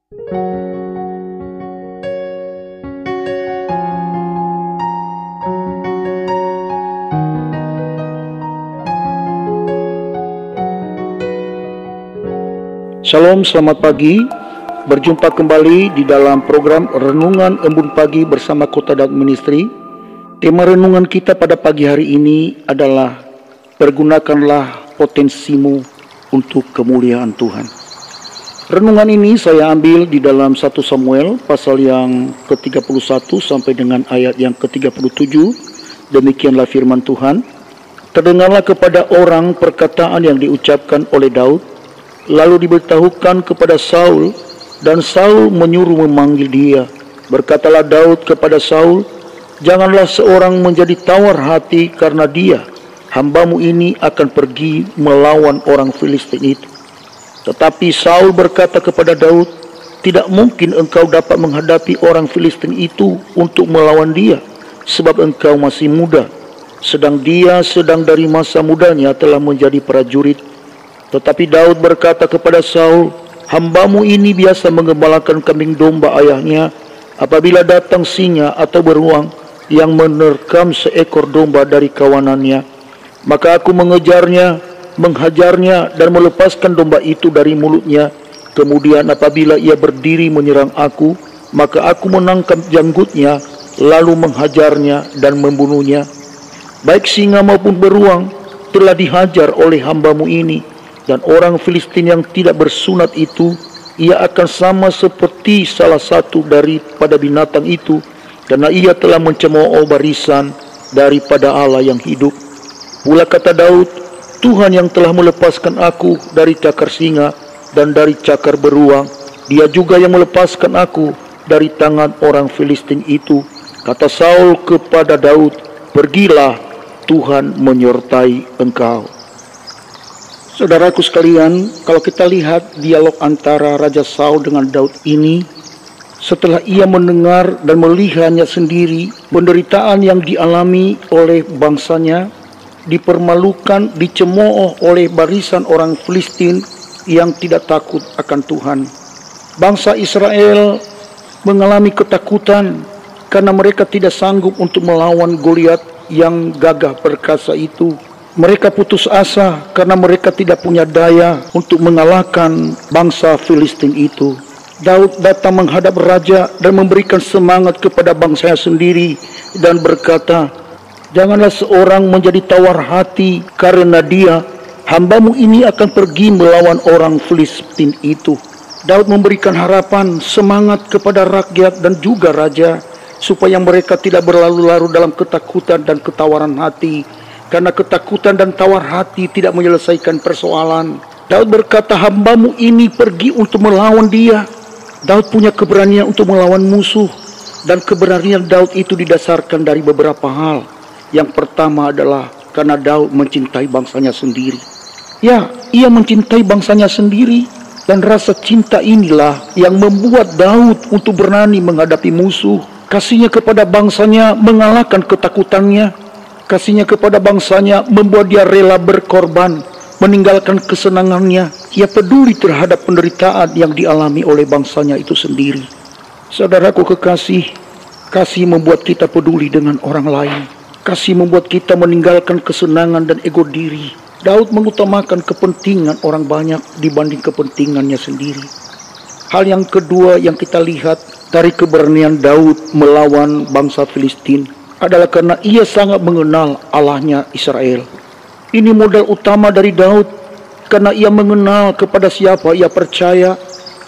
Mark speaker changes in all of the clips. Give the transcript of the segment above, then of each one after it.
Speaker 1: Shalom, selamat pagi. Berjumpa kembali di dalam program Renungan Embun Pagi bersama Kota Daud Ministry. Tema renungan kita pada pagi hari ini adalah pergunakanlah potensimu untuk kemuliaan Tuhan. Renungan ini saya ambil di dalam 1 Samuel pasal yang ke-31 sampai dengan ayat yang ke-37. Demikianlah firman Tuhan. Terdengarlah kepada orang perkataan yang diucapkan oleh Daud, lalu diberitahukan kepada Saul, dan Saul menyuruh memanggil dia. Berkatalah Daud kepada Saul, janganlah seorang menjadi tawar hati karena dia, hambamu ini akan pergi melawan orang Filistin itu. Tetapi Saul berkata kepada Daud, tidak mungkin engkau dapat menghadapi orang Filistin itu untuk melawan dia, sebab engkau masih muda, sedang dia dari masa mudanya telah menjadi prajurit. Tetapi Daud berkata kepada Saul, hambamu ini biasa menggembalakan kambing domba ayahnya. Apabila datang singa atau beruang yang menerkam seekor domba dari kawanannya, maka aku mengejarnya, menghajarnya, dan melepaskan domba itu dari mulutnya. Kemudian apabila ia berdiri menyerang aku, maka aku menangkap janggutnya, lalu menghajarnya dan membunuhnya. Baik singa maupun beruang telah dihajar oleh hambamu ini. Dan orang Filistin yang tidak bersunat itu, ia akan sama seperti salah satu daripada binatang itu, karena ia telah mencemooh barisan daripada Allah yang hidup. Pula kata Daud, Tuhan yang telah melepaskan aku dari cakar singa dan dari cakar beruang, dia juga yang melepaskan aku dari tangan orang Filistin itu. Kata Saul kepada Daud, pergilah, Tuhan menyertai engkau. Saudaraku sekalian, kalau kita lihat dialog antara Raja Saul dengan Daud ini, setelah ia mendengar dan melihatnya sendiri penderitaan yang dialami oleh bangsanya, dipermalukan, dicemooh oleh barisan orang Filistin yang tidak takut akan Tuhan. Bangsa Israel mengalami ketakutan karena mereka tidak sanggup untuk melawan Goliat yang gagah perkasa itu. Mereka putus asa karena mereka tidak punya daya untuk mengalahkan bangsa Filistin itu. Daud datang menghadap raja dan memberikan semangat kepada bangsanya sendiri dan berkata, janganlah seorang menjadi tawar hati karena dia, hambamu ini akan pergi melawan orang Filistin itu. Daud memberikan harapan, semangat kepada rakyat dan juga raja, supaya mereka tidak berlalu-lalu dalam ketakutan dan ketawaran hati. Karena ketakutan dan tawar hati tidak menyelesaikan persoalan. Daud berkata, hambamu ini pergi untuk melawan dia. Daud punya keberanian untuk melawan musuh. Dan keberanian Daud itu didasarkan dari beberapa hal. Yang pertama adalah karena Daud mencintai bangsanya sendiri. Ya, ia mencintai bangsanya sendiri. Dan rasa cinta inilah yang membuat Daud untuk berani menghadapi musuh. Kasihnya kepada bangsanya mengalahkan ketakutannya. Kasihnya kepada bangsanya membuat dia rela berkorban, meninggalkan kesenangannya. Ia peduli terhadap penderitaan yang dialami oleh bangsanya itu sendiri. Saudaraku kekasih, kasih membuat kita peduli dengan orang lain. Kasih membuat kita meninggalkan kesenangan dan ego diri. Daud mengutamakan kepentingan orang banyak dibanding kepentingannya sendiri. Hal yang kedua yang kita lihat dari keberanian Daud melawan bangsa Filistin adalah karena ia sangat mengenal Allahnya Israel. Ini modal utama dari Daud, karena ia mengenal kepada siapa ia percaya.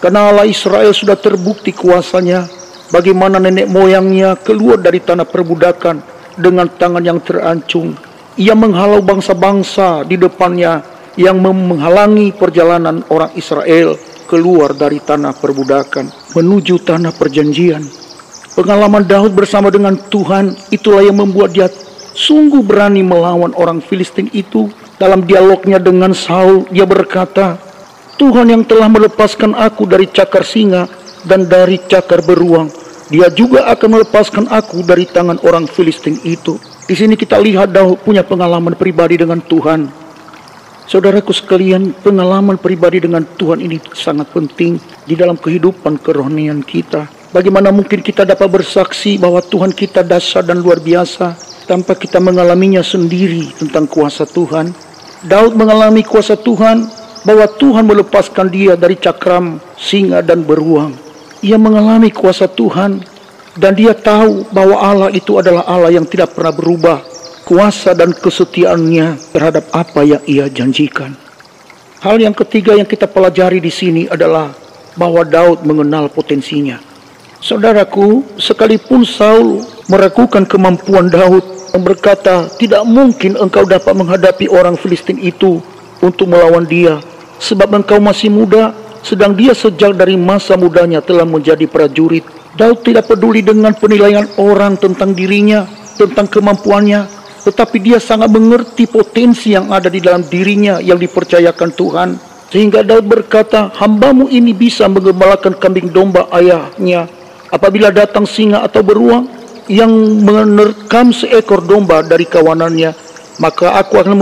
Speaker 1: Karena Allah Israel sudah terbukti kuasanya, bagaimana nenek moyangnya keluar dari tanah perbudakan dengan tangan yang terancung. Ia menghalau bangsa-bangsa di depannya yang menghalangi perjalanan orang Israel keluar dari tanah perbudakan menuju tanah perjanjian. Pengalaman Daud bersama dengan Tuhan itulah yang membuat dia sungguh berani melawan orang Filistin itu. Dalam dialognya dengan Saul, dia berkata, Tuhan yang telah melepaskan aku dari cakar singa dan dari cakar beruang, dia juga akan melepaskan aku dari tangan orang Filistin itu. Di sini kita lihat Daud punya pengalaman pribadi dengan Tuhan. Saudaraku sekalian, pengalaman pribadi dengan Tuhan ini sangat penting di dalam kehidupan kerohanian kita. Bagaimana mungkin kita dapat bersaksi bahwa Tuhan kita dahsyat dan luar biasa tanpa kita mengalaminya sendiri tentang kuasa Tuhan. Daud mengalami kuasa Tuhan, bahwa Tuhan melepaskan dia dari cakram singa dan beruang. Ia mengalami kuasa Tuhan dan dia tahu bahwa Allah itu adalah Allah yang tidak pernah berubah. Kuasa dan kesetiaannya terhadap apa yang ia janjikan. Hal yang ketiga yang kita pelajari di sini adalah bahwa Daud mengenal potensinya. Saudaraku, sekalipun Saul meragukan kemampuan Daud yang berkata, tidak mungkin engkau dapat menghadapi orang Filistin itu untuk melawan dia, sebab engkau masih muda, sedang dia sejak dari masa mudanya telah menjadi prajurit. Daud tidak peduli dengan penilaian orang tentang dirinya, tentang kemampuannya, tetapi dia sangat mengerti potensi yang ada di dalam dirinya yang dipercayakan Tuhan. Sehingga Daud berkata, hambamu ini bisa menggembalakan kambing domba ayahnya. Apabila datang singa atau beruang yang menerkam seekor domba dari kawanannya, maka aku akan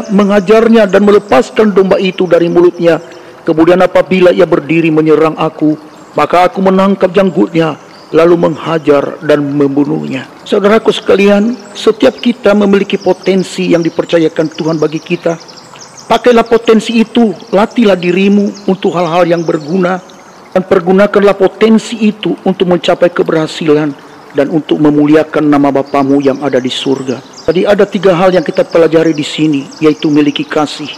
Speaker 1: mengajarnya dan melepaskan domba itu dari mulutnya. Kemudian apabila ia berdiri menyerang aku, maka aku menangkap janggutnya, lalu menghajar dan membunuhnya. Saudaraku sekalian, setiap kita memiliki potensi yang dipercayakan Tuhan bagi kita. Pakailah potensi itu, latihlah dirimu untuk hal-hal yang berguna, dan pergunakanlah potensi itu untuk mencapai keberhasilan dan untuk memuliakan nama Bapamu yang ada di surga. Tadi ada 3 hal yang kita pelajari di sini, yaitu miliki kasih,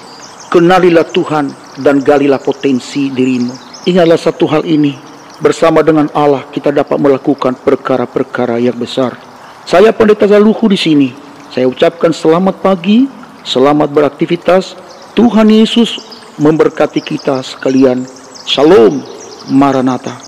Speaker 1: kenalilah Tuhan, dan galilah potensi dirimu. Ingatlah satu hal ini, bersama dengan Allah kita dapat melakukan perkara-perkara yang besar. Saya Pendeta Zaluhu di sini. Saya ucapkan selamat pagi, selamat beraktivitas. Tuhan Yesus memberkati kita sekalian. Shalom, Maranatha.